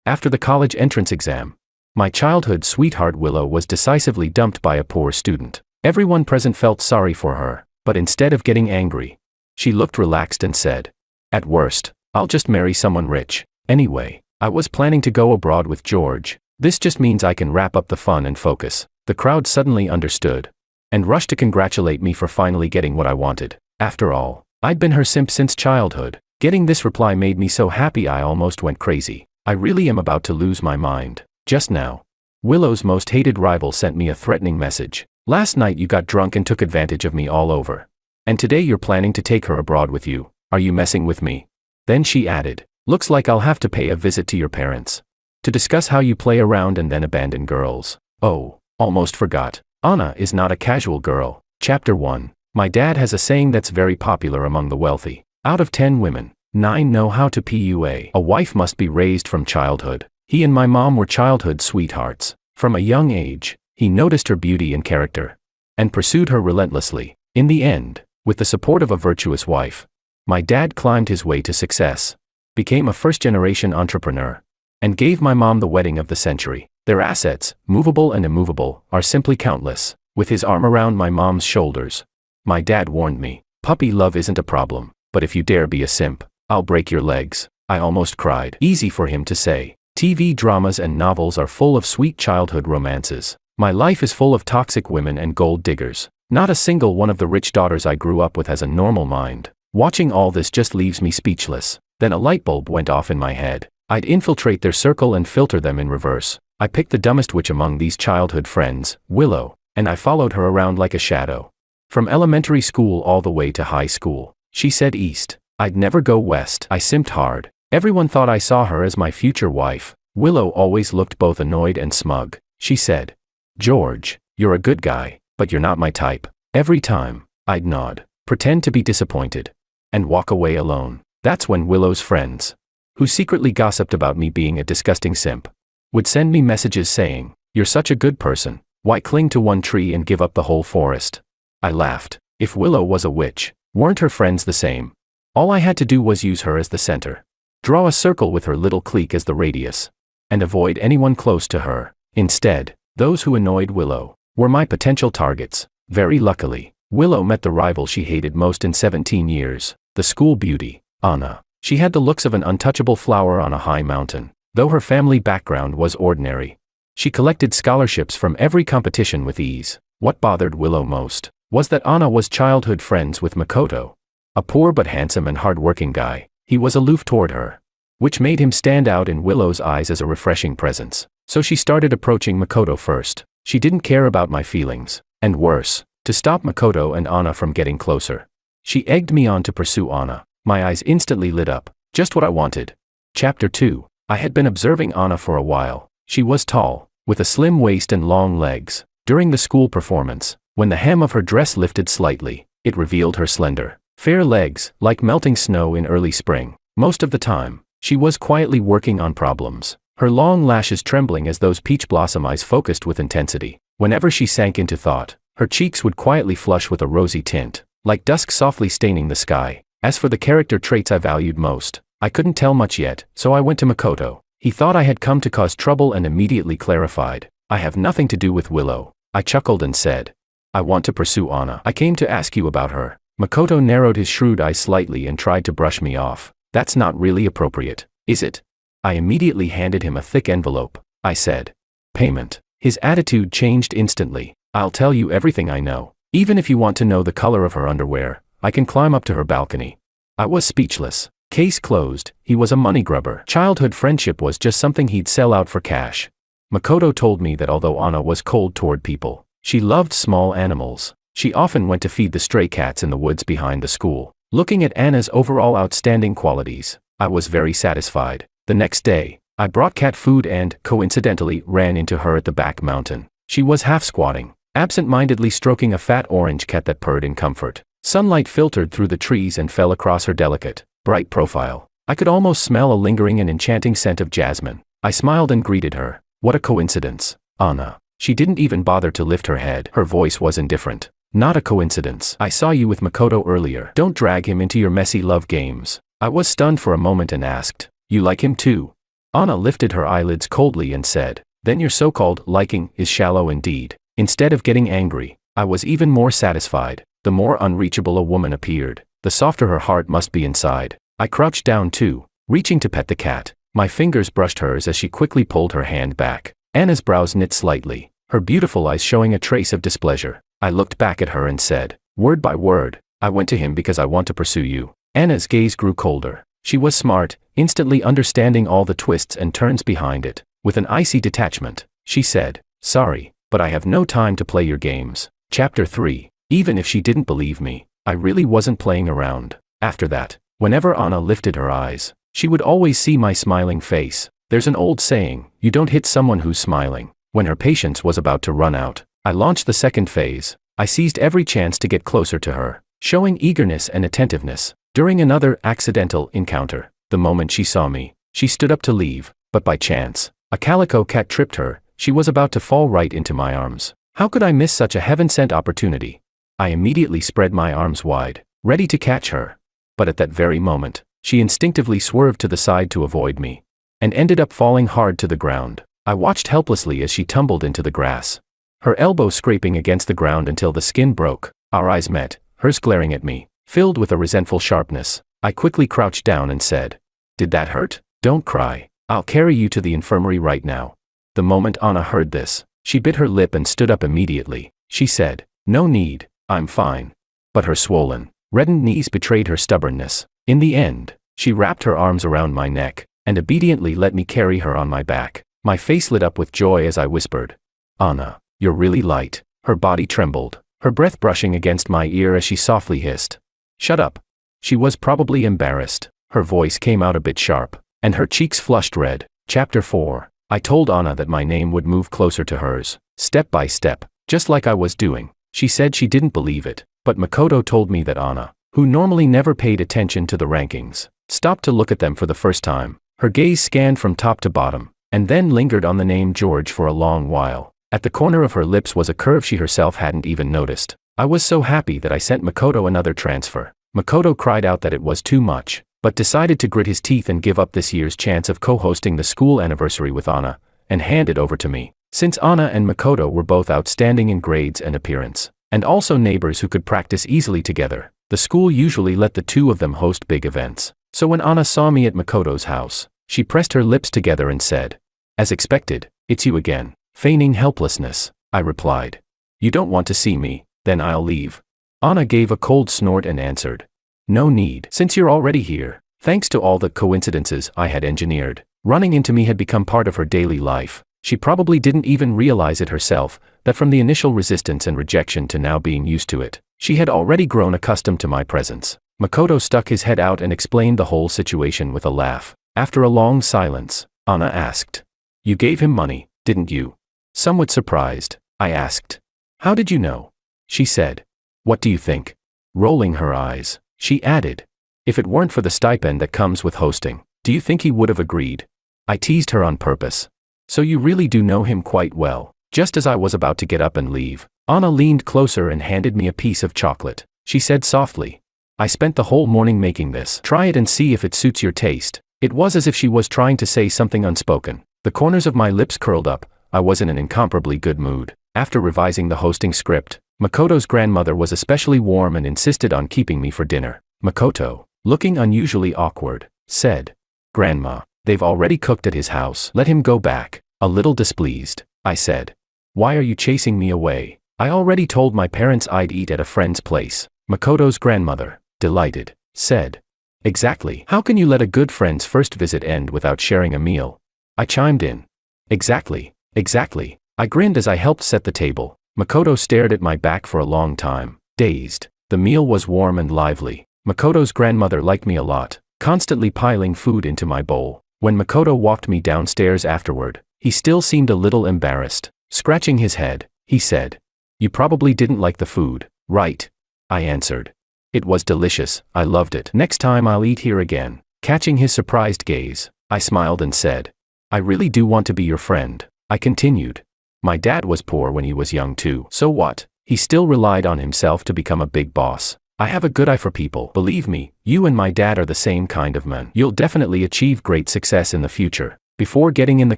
After the college entrance exam, my childhood sweetheart Willow was decisively dumped by a poor student. Everyone present felt sorry for her, but instead of getting angry, she looked relaxed and said, "At worst, I'll just marry someone rich. Anyway, I was planning to go abroad with George. This just means I can wrap up the fun and focus." The crowd suddenly understood and rushed to congratulate me for finally getting what I wanted. After all, I'd been her simp since childhood. Getting this reply made me so happy I almost went crazy. I really am about to lose my mind. Just now, Willow's most hated rival sent me a threatening message. "Last night you got drunk and took advantage of me all over. And today you're planning to take her abroad with you. Are you messing with me?" Then she added, "Looks like I'll have to pay a visit to your parents to discuss how you play around and then abandon girls." Oh, almost forgot. Anna is not a casual girl. Chapter 1. My dad has a saying that's very popular among the wealthy. Out of 10 women, 9 know how to PUA. A wife must be raised from childhood. He and my mom were childhood sweethearts. From a young age, he noticed her beauty and character and pursued her relentlessly. In the end, with the support of a virtuous wife, my dad climbed his way to success, became a first-generation entrepreneur, and gave my mom the wedding of the century. Their assets, movable and immovable, are simply countless. With his arm around my mom's shoulders, my dad warned me, "Puppy love isn't a problem, but if you dare be a simp, I'll break your legs." I almost cried. Easy for him to say. TV dramas and novels are full of sweet childhood romances. My life is full of toxic women and gold diggers. Not a single one of the rich daughters I grew up with has a normal mind. Watching all this just leaves me speechless. Then a light bulb went off in my head. I'd infiltrate their circle and filter them in reverse. I picked the dumbest witch among these childhood friends, Willow, and I followed her around like a shadow. From elementary school all the way to high school. She said east. I'd never go west. I simped hard. Everyone thought I saw her as my future wife. Willow always looked both annoyed and smug. She said, "George, you're a good guy, but you're not my type." Every time, I'd nod, pretend to be disappointed, and walk away alone. That's when Willow's friends, who secretly gossiped about me being a disgusting simp, would send me messages saying, "You're such a good person. Why cling to one tree and give up the whole forest?" I laughed. If Willow was a witch, weren't her friends the same? All I had to do was use her as the center, draw a circle with her little clique as the radius, and avoid anyone close to her. Instead, those who annoyed Willow were my potential targets. Very luckily, Willow met the rival she hated most in 17 years, the school beauty, Anna. She had the looks of an untouchable flower on a high mountain. Though her family background was ordinary, she collected scholarships from every competition with ease. What bothered Willow most was that Anna was childhood friends with Makoto, a poor but handsome and hard-working guy. He was aloof toward her, which made him stand out in Willow's eyes as a refreshing presence. So she started approaching Makoto first. She didn't care about my feelings, and worse, to stop Makoto and Anna from getting closer, she egged me on to pursue Anna. My eyes instantly lit up. Just what I wanted. Chapter 2. I had been observing Anna for a while. She was tall, with a slim waist and long legs. During the school performance, when the hem of her dress lifted slightly, it revealed her slender, fair legs, like melting snow in early spring. Most of the time, she was quietly working on problems, her long lashes trembling as those peach blossom eyes focused with intensity. Whenever she sank into thought, her cheeks would quietly flush with a rosy tint, like dusk softly staining the sky. As for the character traits I valued most, I couldn't tell much yet, so I went to Makoto. He thought I had come to cause trouble and immediately clarified, "I have nothing to do with Willow." I chuckled and said, "I want to pursue Anna. I came to ask you about her." Makoto narrowed his shrewd eyes slightly and tried to brush me off. "That's not really appropriate, is it?" I immediately handed him a thick envelope. I said, "Payment." His attitude changed instantly. "I'll tell you everything I know. Even if you want to know the color of her underwear, I can climb up to her balcony." I was speechless. Case closed. He was a money grubber. Childhood friendship was just something he'd sell out for cash. Makoto told me that although Anna was cold toward people, she loved small animals. She often went to feed the stray cats in the woods behind the school. Looking at Anna's overall outstanding qualities, I was very satisfied. The next day, I brought cat food and, coincidentally, ran into her at the back mountain. She was half squatting, absent-mindedly stroking a fat orange cat that purred in comfort. Sunlight filtered through the trees and fell across her delicate, bright profile. I could almost smell a lingering and enchanting scent of jasmine. I smiled and greeted her. What a coincidence, Anna. She didn't even bother to lift her head. Her voice was indifferent. Not a coincidence. I saw you with Makoto earlier. Don't drag him into your messy love games. I was stunned for a moment and asked, "You like him too?" Anna lifted her eyelids coldly and said, "Then your so-called liking is shallow indeed." Instead of getting angry, I was even more satisfied. The more unreachable a woman appeared, the softer her heart must be inside. I crouched down too, reaching to pet the cat. My fingers brushed hers as she quickly pulled her hand back. Anna's brows knit slightly, her beautiful eyes showing a trace of displeasure. I looked back at her and said, word by word, "I went to him because I want to pursue you." Anna's gaze grew colder. She was smart, instantly understanding all the twists and turns behind it. With an icy detachment, she said, "Sorry, but I have no time to play your games." Chapter 3. Even if she didn't believe me, I really wasn't playing around. After that, whenever Anna lifted her eyes, she would always see my smiling face. There's an old saying, you don't hit someone who's smiling. When her patience was about to run out, I launched the second phase. I seized every chance to get closer to her, showing eagerness and attentiveness. During another accidental encounter, the moment she saw me, she stood up to leave, but by chance, a calico cat tripped her. She was about to fall right into my arms. How could I miss such a heaven-sent opportunity? I immediately spread my arms wide, ready to catch her. But at that very moment, she instinctively swerved to the side to avoid me, and ended up falling hard to the ground. I watched helplessly as she tumbled into the grass, her elbow scraping against the ground until the skin broke. Our eyes met, hers glaring at me, filled with a resentful sharpness. I quickly crouched down and said, "Did that hurt? Don't cry. I'll carry you to the infirmary right now." The moment Anna heard this, she bit her lip and stood up immediately. She said, "No need, I'm fine." But her swollen, reddened knees betrayed her stubbornness. In the end, she wrapped her arms around my neck, and obediently let me carry her on my back. My face lit up with joy as I whispered, "Anna, you're really light." Her body trembled, her breath brushing against my ear as she softly hissed, "Shut up." She was probably embarrassed. Her voice came out a bit sharp, and her cheeks flushed red. Chapter 4. I told Anna that my name would move closer to hers, step by step, just like I was doing. She said she didn't believe it, but Makoto told me that Anna, who normally never paid attention to the rankings, stopped to look at them for the first time. Her gaze scanned from top to bottom, and then lingered on the name George for a long while. At the corner of her lips was a curve she herself hadn't even noticed. I was so happy that I sent Makoto another transfer. Makoto cried out that it was too much, but decided to grit his teeth and give up this year's chance of co-hosting the school anniversary with Anna, and hand it over to me. Since Anna and Makoto were both outstanding in grades and appearance, and also neighbors who could practice easily together, the school usually let the two of them host big events. So when Anna saw me at Makoto's house, she pressed her lips together and said, "As expected, it's you again." Feigning helplessness, I replied, "You don't want to see me, then I'll leave." Anna gave a cold snort and answered, "No need, since you're already here." Thanks to all the coincidences I had engineered, running into me had become part of her daily life. She probably didn't even realize it herself, that from the initial resistance and rejection to now being used to it, she had already grown accustomed to my presence. Makoto stuck his head out and explained the whole situation with a laugh. After a long silence, Anna asked, "You gave him money, didn't you?" Somewhat surprised, I asked, "How did you know?" She said, "What do you think?" Rolling her eyes, she added, "If it weren't for the stipend that comes with hosting, do you think he would have agreed?" I teased her on purpose. "So you really do know him quite well." Just as I was about to get up and leave, Anna leaned closer and handed me a piece of chocolate. She said softly, "I spent the whole morning making this. Try it and see if it suits your taste." It was as if she was trying to say something unspoken. The corners of my lips curled up. I was in an incomparably good mood. After revising the hosting script, Makoto's grandmother was especially warm and insisted on keeping me for dinner. Makoto, looking unusually awkward, said, "Grandma, they've already cooked at his house. Let him go back." A little displeased, I said, "Why are you chasing me away? I already told my parents I'd eat at a friend's place." Makoto's grandmother, delighted, said, "Exactly. How can you let a good friend's first visit end without sharing a meal?" I chimed in, "Exactly. Exactly." I grinned as I helped set the table. Makoto stared at my back for a long time, dazed. The meal was warm and lively. Makoto's grandmother liked me a lot, constantly piling food into my bowl. When Makoto walked me downstairs afterward, he still seemed a little embarrassed. Scratching his head, he said, "You probably didn't like the food, right?" I answered, "It was delicious, I loved it. Next time I'll eat here again." Catching his surprised gaze, I smiled and said, "I really do want to be your friend." I continued, "My dad was poor when he was young too. So what? He still relied on himself to become a big boss. I have a good eye for people. Believe me, you and my dad are the same kind of men. You'll definitely achieve great success in the future." Before getting in the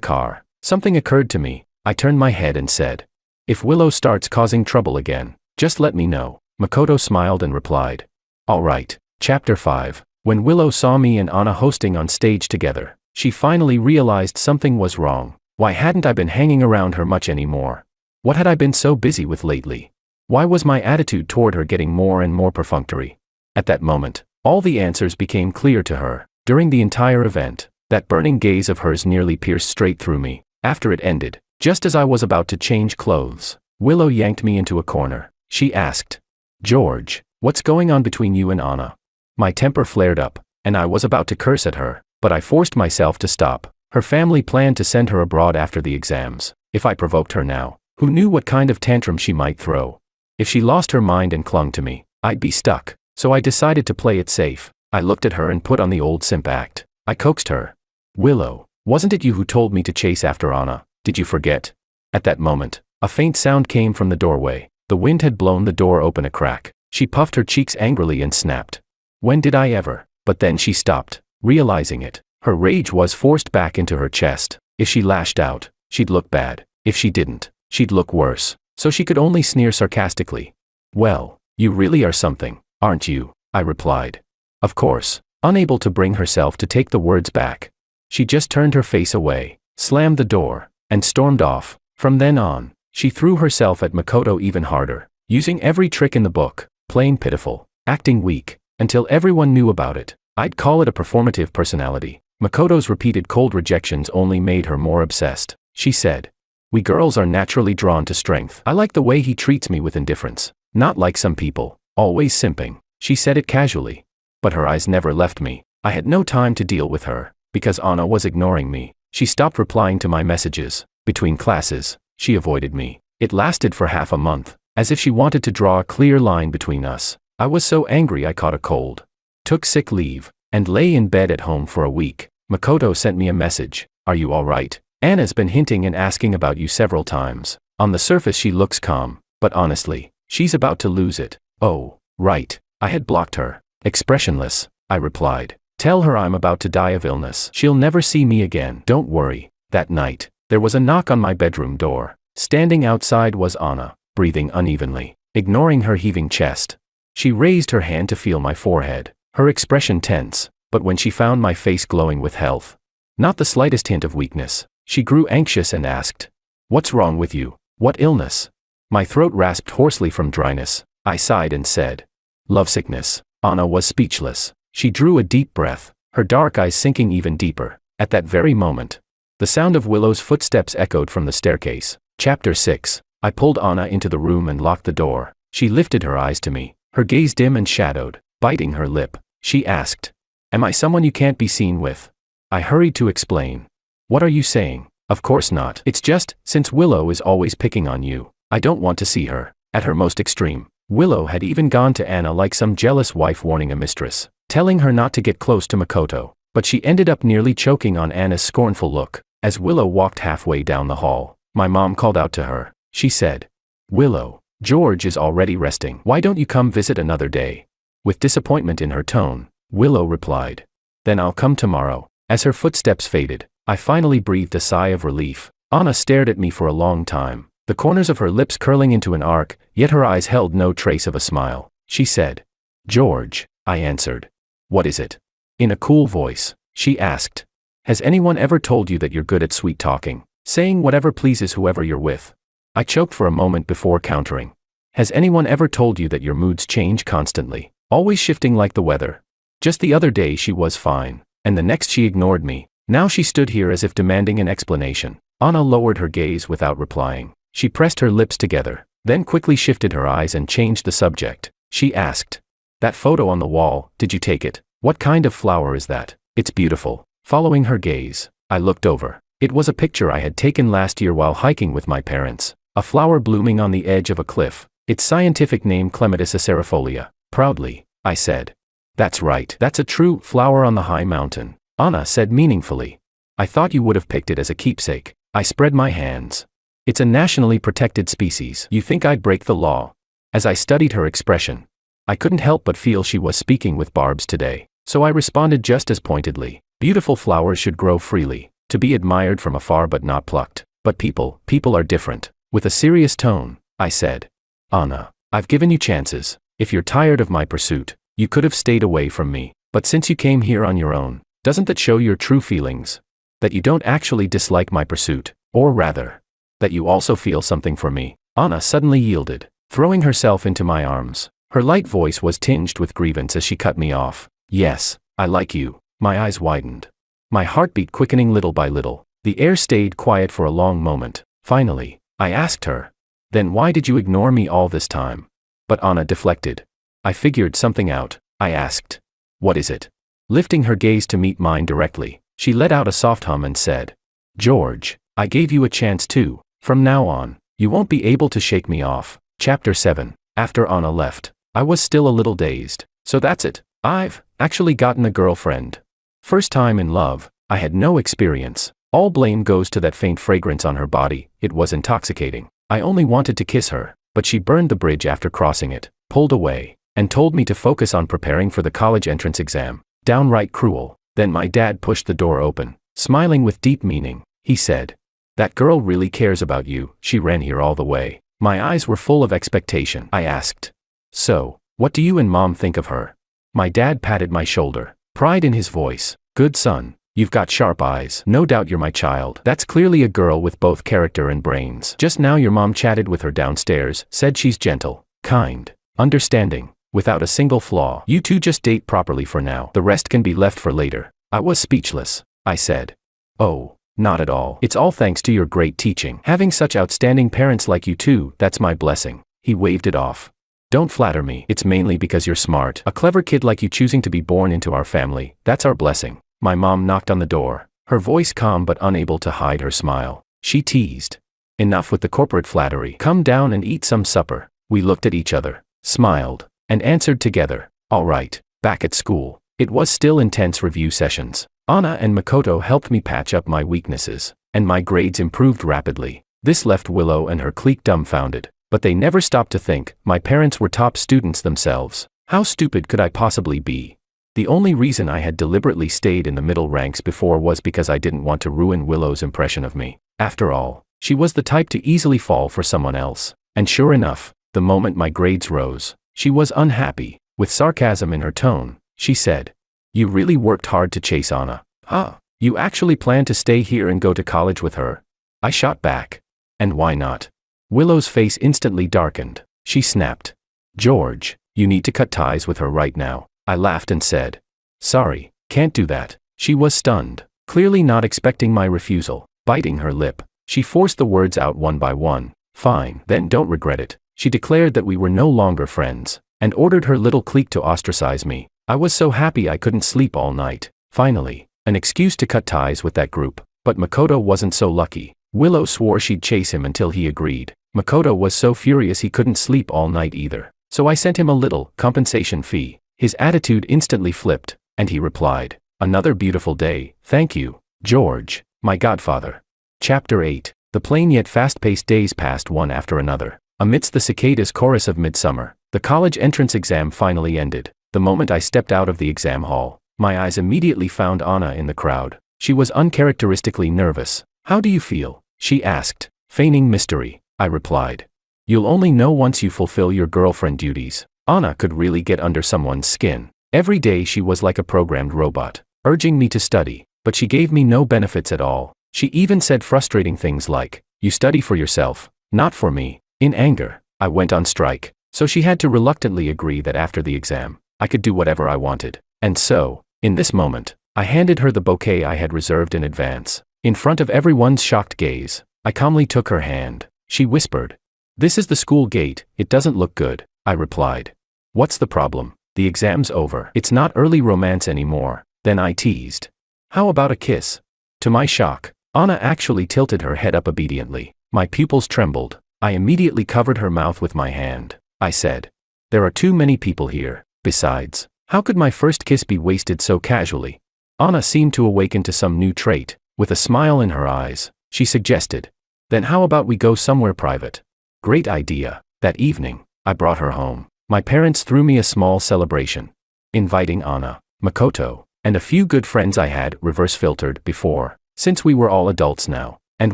car, something occurred to me. I turned my head and said, "If Willow starts causing trouble again, just let me know." Makoto smiled and replied, "All right." Chapter 5. When Willow saw me and Anna hosting on stage together, she finally realized something was wrong. Why hadn't I been hanging around her much anymore? What had I been so busy with lately? Why was my attitude toward her getting more and more perfunctory? At that moment, all the answers became clear to her. During the entire event, that burning gaze of hers nearly pierced straight through me. After it ended, just as I was about to change clothes, Willow yanked me into a corner. She asked, "George, what's going on between you and Anna?" My temper flared up, and I was about to curse at her, but I forced myself to stop. Her family planned to send her abroad after the exams. If I provoked her now, who knew what kind of tantrum she might throw? If she lost her mind and clung to me, I'd be stuck. So I decided to play it safe. I looked at her and put on the old simp act. I coaxed her. "Willow, wasn't it you who told me to chase after Anna? Did you forget?" At that moment, a faint sound came from the doorway. The wind had blown the door open a crack. She puffed her cheeks angrily and snapped. "When did I ever?" But then she stopped, realizing it. Her rage was forced back into her chest. If she lashed out, she'd look bad. If she didn't, she'd look worse. So she could only sneer sarcastically. "Well, you really are something, aren't you?" I replied. Of course, unable to bring herself to take the words back, she just turned her face away, slammed the door, and stormed off. From then on, she threw herself at Makoto even harder, using every trick in the book, playing pitiful, acting weak, until everyone knew about it. I'd call it a performative personality. Makoto's repeated cold rejections only made her more obsessed. She said, "We girls are naturally drawn to strength. I like the way he treats me with indifference. Not like some people, always simping." She said it casually. But her eyes never left me. I had no time to deal with her, because Anna was ignoring me. She stopped replying to my messages. Between classes, she avoided me. It lasted for half a month, as if she wanted to draw a clear line between us. I was so angry I caught a cold, took sick leave, and lay in bed at home for a week. Makoto sent me a message. "Are you all right? Anna's been hinting and asking about you several times. On the surface she looks calm, but honestly, she's about to lose it." "Oh, right." I had blocked her. Expressionless, I replied. "Tell her I'm about to die of illness. She'll never see me again. Don't worry." That night, there was a knock on my bedroom door. Standing outside was Anna, breathing unevenly, ignoring her heaving chest. She raised her hand to feel my forehead, her expression tense, but when she found my face glowing with health, not the slightest hint of weakness, she grew anxious and asked, "What's wrong with you? What illness?" My throat rasped hoarsely from dryness. I sighed and said, "Lovesickness." Anna was speechless. She drew a deep breath, her dark eyes sinking even deeper. At that very moment, the sound of Willow's footsteps echoed from the staircase. Chapter 6. I pulled Anna into the room and locked the door. She lifted her eyes to me, her gaze dim and shadowed, biting her lip. She asked, "Am I someone you can't be seen with?" I hurried to explain. "What are you saying?" "Of course not. It's just, since Willow is always picking on you, I don't want to see her." At her most extreme, Willow had even gone to Anna like some jealous wife warning a mistress, telling her not to get close to Makoto. But she ended up nearly choking on Anna's scornful look. As Willow walked halfway down the hall, my mom called out to her. She said, "Willow, George is already resting. Why don't you come visit another day?" With disappointment in her tone, Willow replied, "Then I'll come tomorrow." As her footsteps faded, I finally breathed a sigh of relief. Anna stared at me for a long time, the corners of her lips curling into an arc, yet her eyes held no trace of a smile. She said, "George," I answered. "What is it?" In a cool voice, she asked, "Has anyone ever told you that you're good at sweet talking, saying whatever pleases whoever you're with?" I choked for a moment before countering. "Has anyone ever told you that your moods change constantly, always shifting like the weather?" Just the other day she was fine, and the next she ignored me. Now she stood here as if demanding an explanation. Anna lowered her gaze without replying. She pressed her lips together, then quickly shifted her eyes and changed the subject. She asked, "That photo on the wall, did you take it? What kind of flower is that? It's beautiful." Following her gaze, I looked over. It was a picture I had taken last year while hiking with my parents. A flower blooming on the edge of a cliff. Its scientific name Clematis acerifolia. Proudly, I said. "That's right. That's a true flower on the high mountain," Anna said meaningfully. "I thought you would have picked it as a keepsake." I spread my hands. "It's a nationally protected species. You think I'd break the law?" As I studied her expression, I couldn't help but feel she was speaking with barbs today. So I responded just as pointedly. "Beautiful flowers should grow freely. To be admired from afar but not plucked. But people are different. With a serious tone, I said. Anna, I've given you chances. If you're tired of my pursuit, you could have stayed away from me. But since you came here on your own, doesn't that show your true feelings? That you don't actually dislike my pursuit, or rather, that you also feel something for me. Anna suddenly yielded, throwing herself into my arms. Her light voice was tinged with grievance as she cut me off. Yes, I like you. My eyes widened. My heartbeat quickening little by little. The air stayed quiet for a long moment. Finally, I asked her. Then why did you ignore me all this time? But Anna deflected. I figured something out. I asked. What is it? Lifting her gaze to meet mine directly, she let out a soft hum and said, George, I gave you a chance too. From now on, you won't be able to shake me off. Chapter 7. After Anna left, I was still a little dazed. So that's it. I've actually gotten a girlfriend. First time in love, I had no experience. All blame goes to that faint fragrance on her body. It was intoxicating. I only wanted to kiss her, but she burned the bridge after crossing it, pulled away, and told me to focus on preparing for the college entrance exam. Downright cruel. Then my dad pushed the door open, smiling with deep meaning. He said, that girl really cares about you. She ran here all the way. My eyes were full of expectation. I asked, so, what do you and Mom think of her? My dad patted my shoulder, pride in his voice. Good son, you've got sharp eyes. No doubt you're my child. That's clearly a girl with both character and brains. Just now your mom chatted with her downstairs, said she's gentle, kind, understanding, without a single flaw. You two just date properly for now. The rest can be left for later. I was speechless. I said, oh, not at all. It's all thanks to your great teaching. Having such outstanding parents like you two, that's my blessing. He waved it off. Don't flatter me. It's mainly because you're smart. A clever kid like you choosing to be born into our family, that's our blessing. My mom knocked on the door, her voice calm but unable to hide her smile. She teased. Enough with the corporate flattery. Come down and eat some supper. We looked at each other, smiled, and answered together. All right. Back at school, it was still intense review sessions. Anna and Makoto helped me patch up my weaknesses, and my grades improved rapidly. This left Willow and her clique dumbfounded. But they never stopped to think. My parents were top students themselves. How stupid could I possibly be? The only reason I had deliberately stayed in the middle ranks before was because I didn't want to ruin Willow's impression of me. After all, she was the type to easily fall for someone else. And sure enough, the moment my grades rose, she was unhappy. With sarcasm in her tone, she said, you really worked hard to chase Anna. Huh? You actually plan to stay here and go to college with her? I shot back. And why not? Willow's face instantly darkened. She snapped. George, you need to cut ties with her right now. I laughed and said, sorry, can't do that. She was stunned, clearly not expecting my refusal. Biting her lip, she forced the words out one by one. Fine, then don't regret it. She declared that we were no longer friends, and ordered her little clique to ostracize me. I was so happy I couldn't sleep all night. Finally, an excuse to cut ties with that group. But Makoto wasn't so lucky. Willow swore she'd chase him until he agreed. Makoto was so furious he couldn't sleep all night either. So I sent him a little compensation fee. His attitude instantly flipped, and he replied, another beautiful day, thank you, George, my godfather. Chapter 8. The plain yet fast-paced days passed one after another. Amidst the cicadas' chorus of midsummer, the college entrance exam finally ended. The moment I stepped out of the exam hall, my eyes immediately found Anna in the crowd. She was uncharacteristically nervous. How do you feel? She asked, feigning mystery. I replied, you'll only know once you fulfill your girlfriend duties. Anna could really get under someone's skin. Every day she was like a programmed robot, urging me to study, but she gave me no benefits at all. She even said frustrating things like, you study for yourself, not for me. In anger, I went on strike, so she had to reluctantly agree that after the exam, I could do whatever I wanted. And so, in this moment, I handed her the bouquet I had reserved in advance. In front of everyone's shocked gaze, I calmly took her hand. She whispered, this is the school gate, it doesn't look good. I replied, what's the problem? The exam's over. It's not early romance anymore. Then I teased, how about a kiss? To my shock, Anna actually tilted her head up obediently. My pupils trembled. I immediately covered her mouth with my hand. I said, there are too many people here. Besides, how could my first kiss be wasted so casually? Anna seemed to awaken to some new trait. With a smile in her eyes, she suggested, then how about we go somewhere private? Great idea. That evening, I brought her home. My parents threw me a small celebration, inviting Anna, Makoto, and a few good friends I had reverse filtered before, Since we were all adults now, and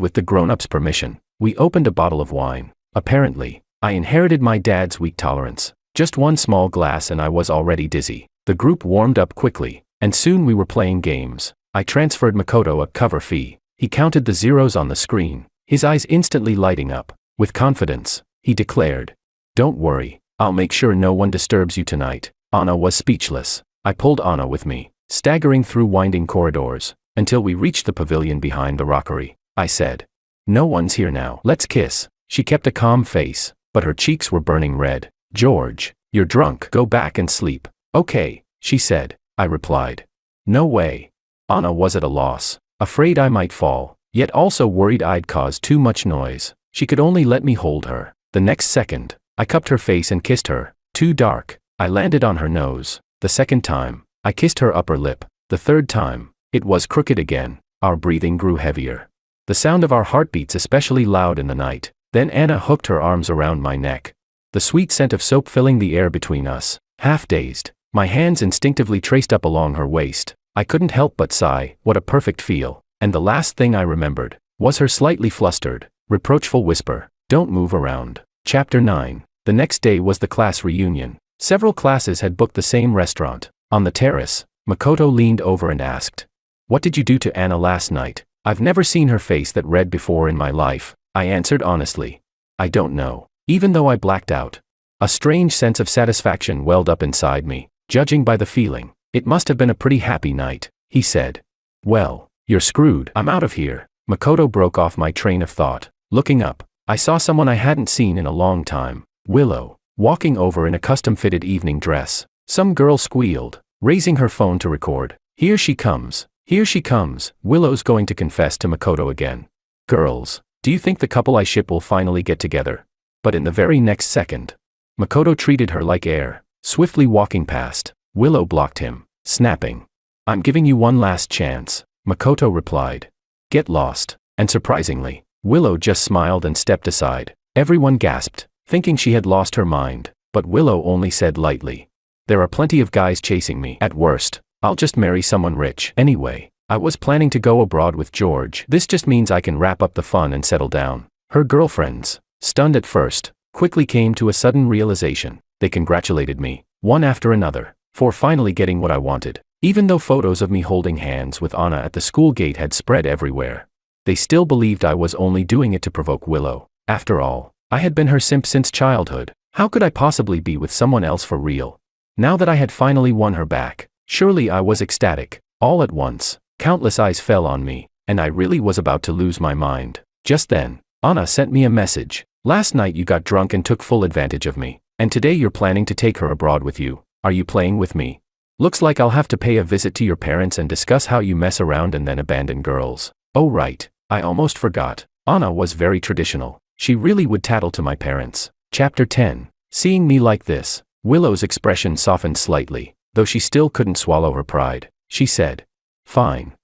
with the grown-ups' permission, we opened a bottle of wine. Apparently, I inherited my dad's weak tolerance. Just one small glass and I was already dizzy. The group warmed up quickly, and soon we were playing games. I transferred Makoto a cover fee. He counted the zeros on the screen, his eyes instantly lighting up. With confidence, he declared, "Don't worry, I'll make sure no one disturbs you tonight." Anna was speechless. I pulled Anna with me, staggering through winding corridors, until we reached the pavilion behind the rockery. I said, "No one's here now. Let's kiss." She kept a calm face, but her cheeks were burning red. "George, you're drunk. Go back and sleep." "Okay," she said. I replied. "No way." Anna was at a loss, afraid I might fall, yet also worried I'd cause too much noise. She could only let me hold her. The next second, I cupped her face and kissed her. Too dark. I landed on her nose. The second time, I kissed her upper lip. The third time, it was crooked again. Our breathing grew heavier. The sound of our heartbeats especially loud in the night. Then Anna hooked her arms around my neck. The sweet scent of soap filling the air between us. Half dazed, my hands instinctively traced up along her waist. I couldn't help but sigh, what a perfect feel. And the last thing I remembered was her slightly flustered, reproachful whisper, "Don't move around." Chapter 9. The next day was the class reunion. Several classes had booked the same restaurant. On the terrace, Makoto leaned over and asked, "What did you do to Anna last night?" I've never seen her face that red before in my life, I answered honestly. "I don't know." Even though I blacked out, a strange sense of satisfaction welled up inside me. Judging by the feeling, it must have been a pretty happy night, he said. "Well, you're screwed. I'm out of here." Makoto broke off my train of thought. Looking up, I saw someone I hadn't seen in a long time. Willow, walking over in a custom-fitted evening dress. Some girl squealed, raising her phone to record. "Here she comes. Here she comes." Willow's going to confess to Makoto again. "Girls, do you think the couple I ship will finally get together?" But in the very next second, Makoto treated her like air, swiftly walking past. Willow blocked him, snapping, "I'm giving you one last chance," Makoto replied. "Get lost." And surprisingly, Willow just smiled and stepped aside. Everyone gasped, thinking she had lost her mind, but Willow only said lightly, "There are plenty of guys chasing me. At worst, I'll just marry someone rich. Anyway, I was planning to go abroad with George. This just means I can wrap up the fun and settle down." Her girlfriends, stunned at first, quickly came to a sudden realization. They congratulated me, one after another, for finally getting what I wanted. Even though photos of me holding hands with Anna at the school gate had spread everywhere, they still believed I was only doing it to provoke Willow. After all, I had been her simp since childhood. How could I possibly be with someone else for real? Now that I had finally won her back, surely I was ecstatic. All at once, countless eyes fell on me, and I really was about to lose my mind. Just then, Anna sent me a message. "Last night you got drunk and took full advantage of me, and today you're planning to take her abroad with you. Are you playing with me? Looks like I'll have to pay a visit to your parents and discuss how you mess around and then abandon girls." Oh right, I almost forgot. Anna was very traditional. She really would tattle to my parents. Chapter 10. Seeing me like this, Willow's expression softened slightly, though she still couldn't swallow her pride. She said, Fine.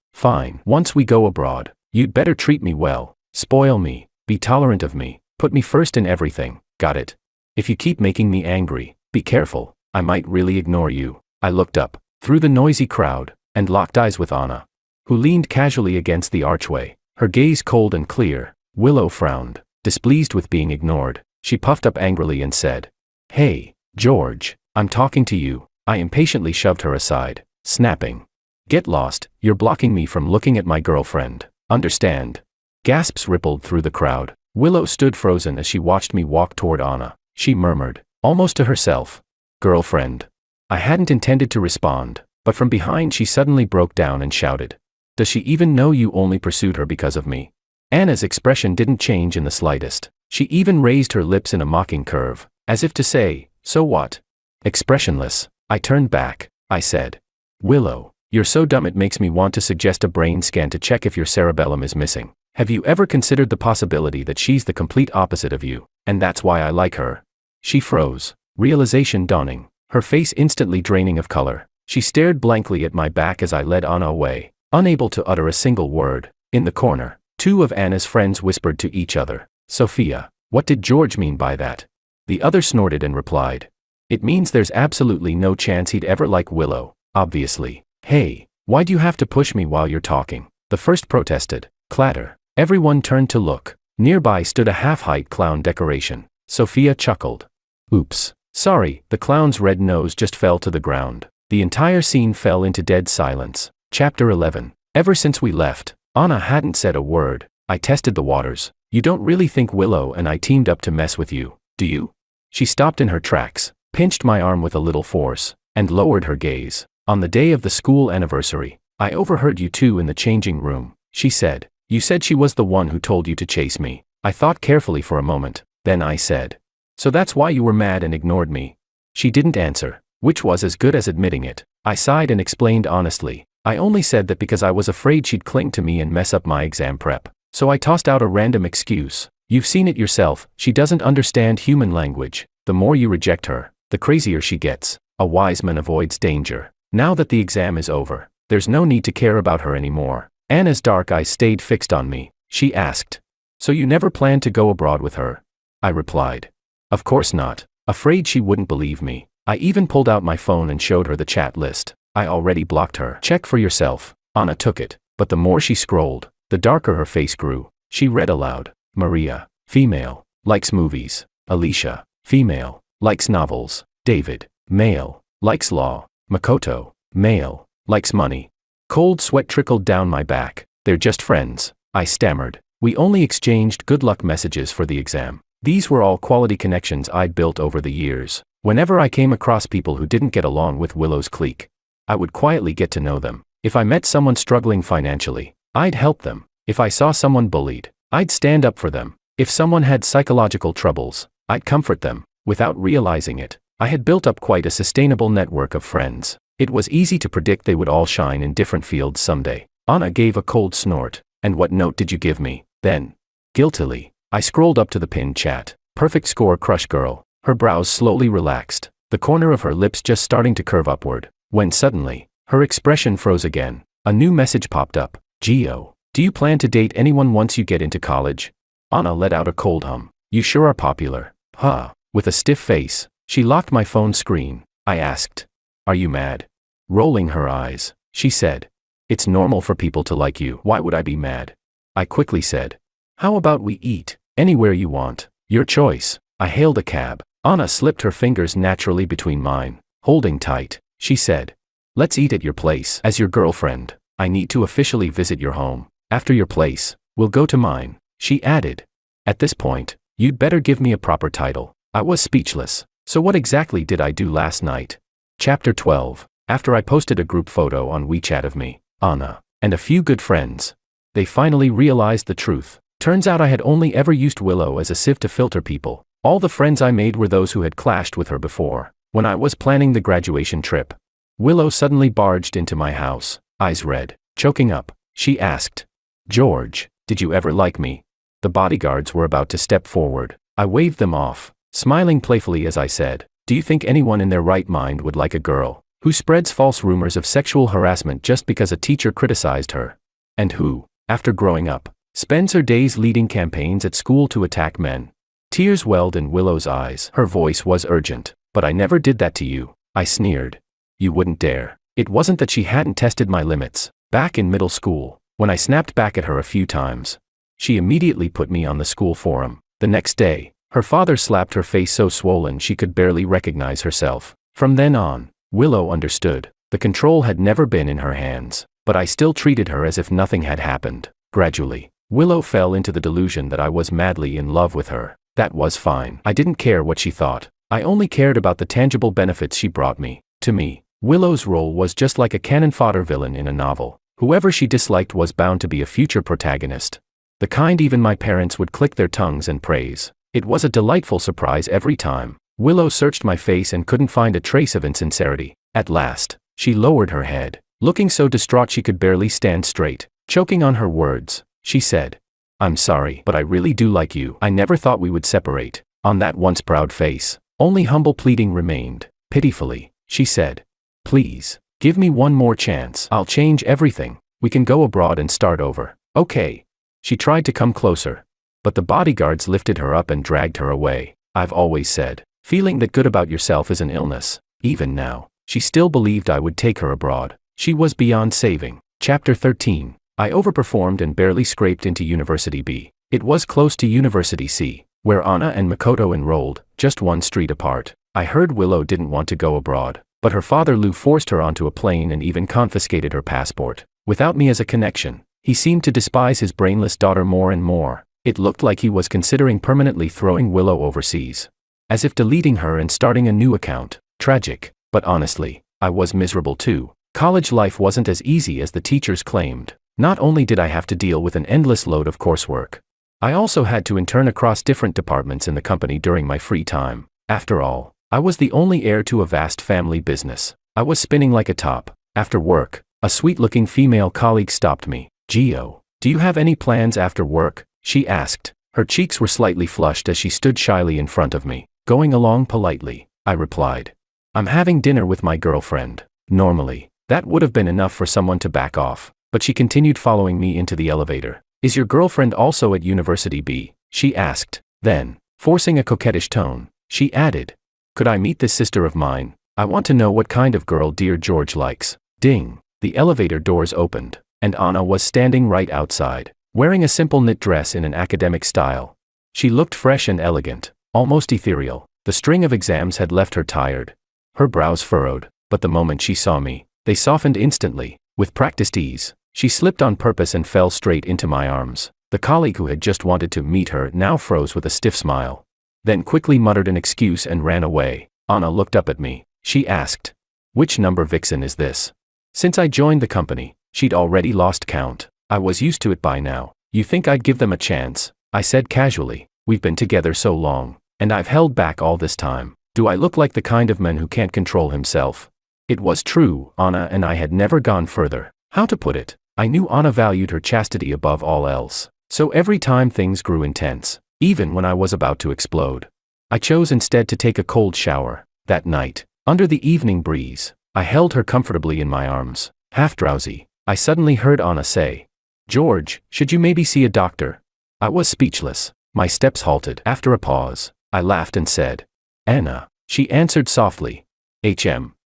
Once we go abroad, you'd better treat me well, spoil me, be tolerant of me, put me first in everything, got it? If you keep making me angry, be careful, I might really ignore you." I looked up, through the noisy crowd, and locked eyes with Anna, who leaned casually against the archway, her gaze cold and clear. Willow frowned, displeased with being ignored. She puffed up angrily and said, "Hey, George, I'm talking to you." I impatiently shoved her aside, snapping, "Get lost, you're blocking me from looking at my girlfriend. Understand?" Gasps rippled through the crowd. Willow stood frozen as she watched me walk toward Anna. She murmured, almost to herself, "Girlfriend." I hadn't intended to respond, but from behind she suddenly broke down and shouted, "Does she even know you only pursued her because of me?" Anna's expression didn't change in the slightest. She even raised her lips in a mocking curve, as if to say, "So what?" Expressionless, I turned back. I said, "Willow, you're so dumb it makes me want to suggest a brain scan to check if your cerebellum is missing. Have you ever considered the possibility that she's the complete opposite of you, and that's why I like her?" She froze, realization dawning, her face instantly draining of color. She stared blankly at my back as I led Anna away, unable to utter a single word. In the corner, two of Anna's friends whispered to each other, "Sophia, what did George mean by that?" The other snorted and replied, "It means there's absolutely no chance he'd ever like Willow, obviously." "Hey, why do you have to push me while you're talking?" The first protested. Clatter. Everyone turned to look. Nearby stood a half-height clown decoration. Sophia chuckled. Oops. Sorry, the clown's red nose just fell to the ground. The entire scene fell into dead silence. Chapter 11. Ever since we left, Anna hadn't said a word. I tested the waters. You don't really think Willow and I teamed up to mess with you, do you? She stopped in her tracks, pinched my arm with a little force, and lowered her gaze. On the day of the school anniversary, I overheard you two in the changing room, she said. You said she was the one who told you to chase me. I thought carefully for a moment, then I said. So that's why you were mad and ignored me. She didn't answer, which was as good as admitting it. I sighed and explained honestly. I only said that because I was afraid she'd cling to me and mess up my exam prep. So I tossed out a random excuse. You've seen it yourself, she doesn't understand human language. The more you reject her, the crazier she gets. A wise man avoids danger. Now that the exam is over, there's no need to care about her anymore. Anna's dark eyes stayed fixed on me. She asked. So you never planned to go abroad with her? I replied. Of course not. Afraid she wouldn't believe me. I even pulled out my phone and showed her the chat list. I already blocked her. Check for yourself. Anna took it, but the more she scrolled, the darker her face grew. She read aloud. Maria, female, likes movies. Alicia, female, likes novels. David, male, likes law. Makoto, male, likes money. Cold sweat trickled down my back. They're just friends, I stammered. We only exchanged good luck messages for the exam. These were all quality connections I'd built over the years. Whenever I came across people who didn't get along with Willow's clique, I would quietly get to know them. If I met someone struggling financially, I'd help them. If I saw someone bullied, I'd stand up for them. If someone had psychological troubles, I'd comfort them. Without realizing it, I had built up quite a sustainable network of friends. It was easy to predict they would all shine in different fields someday. Anna gave a cold snort. And what note did you give me, then? Guiltily, I scrolled up to the pinned chat. Perfect score, crush girl. Her brows slowly relaxed, the corner of her lips just starting to curve upward, when suddenly, her expression froze again. A new message popped up. Gio, do you plan to date anyone once you get into college? Anna let out a cold hum. You sure are popular. Huh. With a stiff face, she locked my phone screen. I asked. Are you mad? Rolling her eyes, she said. It's normal for people to like you. Why would I be mad? I quickly said. How about we eat? Anywhere you want. Your choice. I hailed a cab. Anna slipped her fingers naturally between mine. Holding tight, she said. Let's eat at your place. As your girlfriend, I need to officially visit your home. After your place, we'll go to mine, she added. At this point, you'd better give me a proper title. I was speechless. So what exactly did I do last night? Chapter 12. After I posted a group photo on WeChat of me, Anna, and a few good friends, they finally realized the truth. Turns out I had only ever used Willow as a sieve to filter people. All the friends I made were those who had clashed with her before. When I was planning the graduation trip, Willow suddenly barged into my house, eyes red, choking up. She asked, George, did you ever like me? The bodyguards were about to step forward. I waved them off, smiling playfully as I said, do you think anyone in their right mind would like a girl who spreads false rumors of sexual harassment just because a teacher criticized her? And who, after growing up, spends her days leading campaigns at school to attack men? Tears welled in Willow's eyes. Her voice was urgent. But I never did that to you, I sneered. You wouldn't dare. It wasn't that she hadn't tested my limits. Back in middle school, when I snapped back at her a few times, she immediately put me on the school forum. The next day, her father slapped her face so swollen she could barely recognize herself. From then on, Willow understood. The control had never been in her hands, but I still treated her as if nothing had happened. Gradually, Willow fell into the delusion that I was madly in love with her. That was fine. I didn't care what she thought. I only cared about the tangible benefits she brought me. To me, Willow's role was just like a cannon fodder villain in a novel. Whoever she disliked was bound to be a future protagonist. The kind even my parents would click their tongues and praise. It was a delightful surprise every time. Willow searched my face and couldn't find a trace of insincerity. At last, she lowered her head, looking so distraught she could barely stand straight. Choking on her words, she said, I'm sorry, but I really do like you. I never thought we would separate. On that once proud face, only humble pleading remained. Pitifully, she said, please, give me one more chance. I'll change everything. We can go abroad and start over. Okay. She tried to come closer, but the bodyguards lifted her up and dragged her away. I've always said, feeling that good about yourself is an illness. Even now, she still believed I would take her abroad. She was beyond saving. Chapter 13. I overperformed and barely scraped into University B. It was close to University C, where Anna and Makoto enrolled, just one street apart. I heard Willow didn't want to go abroad, but her father Lou forced her onto a plane and even confiscated her passport. Without me as a connection, he seemed to despise his brainless daughter more and more. It looked like he was considering permanently throwing Willow overseas. As if deleting her and starting a new account. Tragic, but honestly, I was miserable too. College life wasn't as easy as the teachers claimed. Not only did I have to deal with an endless load of coursework, I also had to intern across different departments in the company during my free time. After all, I was the only heir to a vast family business. I was spinning like a top. After work, a sweet-looking female colleague stopped me. "Gio, do you have any plans after work?" she asked. Her cheeks were slightly flushed as she stood shyly in front of me. "Going along politely," I replied. "I'm having dinner with my girlfriend." Normally, that would have been enough for someone to back off, but she continued following me into the elevator. "Is your girlfriend also at University B?" she asked. Then, forcing a coquettish tone, she added, "Could I meet this sister of mine? I want to know what kind of girl dear George likes." Ding! The elevator doors opened, and Anna was standing right outside, wearing a simple knit dress in an academic style. She looked fresh and elegant, almost ethereal. The string of exams had left her tired. Her brows furrowed, but the moment she saw me, they softened instantly. With practiced ease, she slipped on purpose and fell straight into my arms. The colleague who had just wanted to meet her now froze with a stiff smile, then quickly muttered an excuse and ran away. Anna looked up at me. She asked, "Which number vixen is this?" Since I joined the company, she'd already lost count. I was used to it by now. "You think I'd give them a chance?" I said casually. "We've been together so long, and I've held back all this time. Do I look like the kind of man who can't control himself?" It was true, Anna and I had never gone further. How to put it? I knew Anna valued her chastity above all else. So every time things grew intense, even when I was about to explode, I chose instead to take a cold shower. That night, under the evening breeze, I held her comfortably in my arms. Half drowsy, I suddenly heard Anna say, "George, should you maybe see a doctor?" I was speechless. My steps halted. After a pause, I laughed and said, "Anna." She answered softly,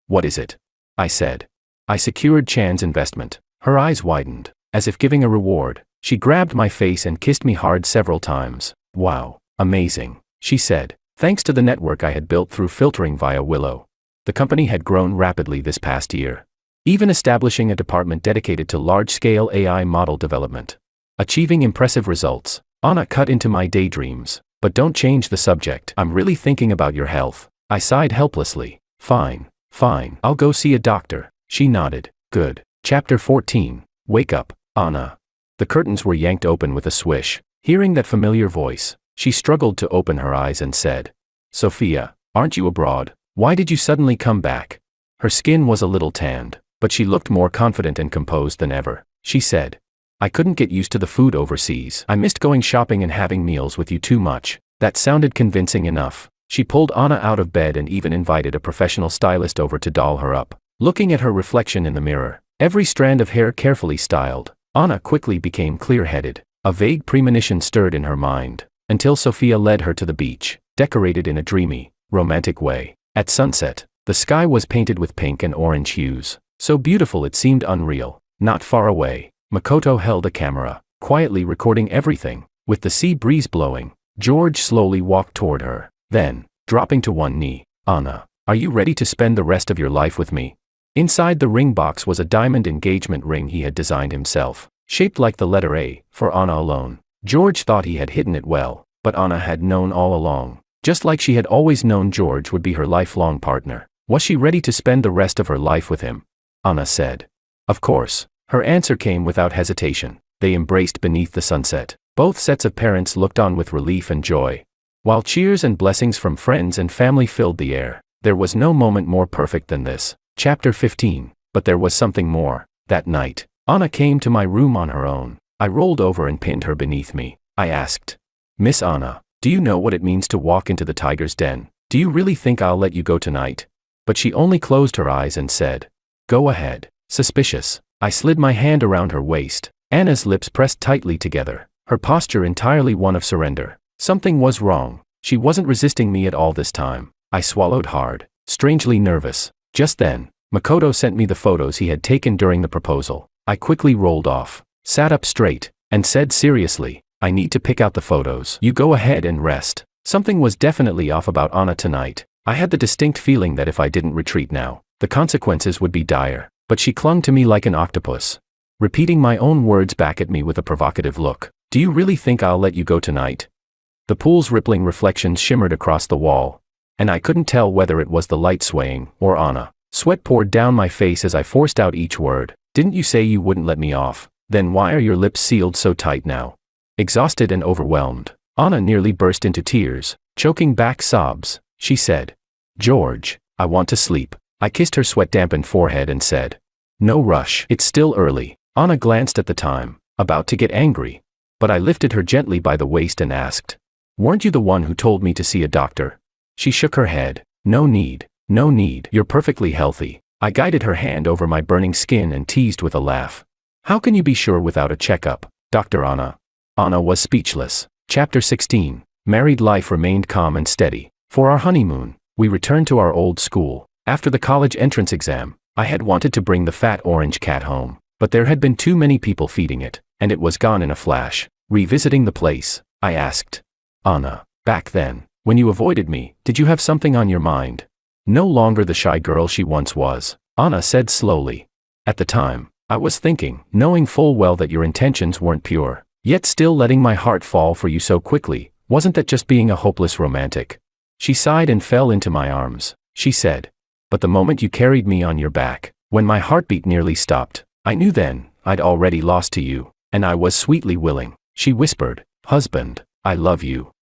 "What is it?" I said. "I secured Chan's investment." Her eyes widened, as if giving a reward. She grabbed my face and kissed me hard several times. "Wow, amazing," she said. Thanks to the network I had built through filtering via Willow, the company had grown rapidly this past year, even establishing a department dedicated to large-scale AI model development. Achieving impressive results. Anna cut into my daydreams. "But don't change the subject. I'm really thinking about your health." I sighed helplessly. Fine, I'll go see a doctor." She nodded. "Good." Chapter 14. Wake up, Anna. The curtains were yanked open with a swish. Hearing that familiar voice, she struggled to open her eyes and said, "Sophia, aren't you abroad? Why did you suddenly come back?" Her skin was a little tanned, but she looked more confident and composed than ever. She said, "I couldn't get used to the food overseas. I missed going shopping and having meals with you too much." That sounded convincing enough. She pulled Anna out of bed and even invited a professional stylist over to doll her up. Looking at her reflection in the mirror, every strand of hair carefully styled, Anna quickly became clear-headed. A vague premonition stirred in her mind, until Sophia led her to the beach, decorated in a dreamy, romantic way. At sunset, the sky was painted with pink and orange hues, so beautiful it seemed unreal. Not far away, Makoto held a camera, quietly recording everything. With the sea breeze blowing, George slowly walked toward her. Then, dropping to one knee, "Anna, are you ready to spend the rest of your life with me?" Inside the ring box was a diamond engagement ring he had designed himself, shaped like the letter A, for Anna alone. George thought he had hidden it well, but Anna had known all along. Just like she had always known George would be her lifelong partner. Was she ready to spend the rest of her life with him? Anna said. Of course. Her answer came without hesitation. They embraced beneath the sunset. Both sets of parents looked on with relief and joy, while cheers and blessings from friends and family filled the air. There was no moment more perfect than this. Chapter 15. But there was something more. That night, Anna came to my room on her own. I rolled over and pinned her beneath me. I asked, "Miss Anna, do you know what it means to walk into the tiger's den? Do you really think I'll let you go tonight?" But she only closed her eyes and said, "Go ahead." Suspicious. I slid my hand around her waist. Anna's lips pressed tightly together, her posture entirely one of surrender. Something was wrong. She wasn't resisting me at all this time. I swallowed hard, strangely nervous. Just then, Makoto sent me the photos he had taken during the proposal. I quickly rolled off, sat up straight, and said seriously, I need to pick out the photos. You go ahead and rest. Something was definitely off about Anna tonight. I had the distinct feeling that if I didn't retreat now, the consequences would be dire, but she clung to me like an octopus, repeating my own words back at me with a provocative look. Do you really think I'll let you go tonight? The pool's rippling reflections shimmered across the wall, and I couldn't tell whether it was the light swaying or Anna. Sweat poured down my face as I forced out each word. Didn't you say you wouldn't let me off? Then why are your lips sealed so tight now? Exhausted and overwhelmed, Anna nearly burst into tears, choking back sobs. She said, George, I want to sleep. I kissed her sweat-dampened forehead and said, no rush. It's still early. Anna glanced at the time, about to get angry. But I lifted her gently by the waist and asked, weren't you the one who told me to see a doctor? She shook her head. No need. No need. You're perfectly healthy. I guided her hand over my burning skin and teased with a laugh. How can you be sure without a checkup, Dr. Anna? Anna was speechless. Chapter 16. Married life remained calm and steady. For our honeymoon, we returned to our old school. After the college entrance exam, I had wanted to bring the fat orange cat home, but there had been too many people feeding it, and it was gone in a flash. Revisiting the place, I asked, Anna, back then, when you avoided me, did you have something on your mind? No longer the shy girl she once was, Anna said slowly. At the time, I was thinking, knowing full well that your intentions weren't pure, yet still letting my heart fall for you so quickly, wasn't that just being a hopeless romantic? She sighed and fell into my arms. She said, but the moment you carried me on your back, when my heartbeat nearly stopped, I knew then, I'd already lost to you, and I was sweetly willing. She whispered, husband, I love you.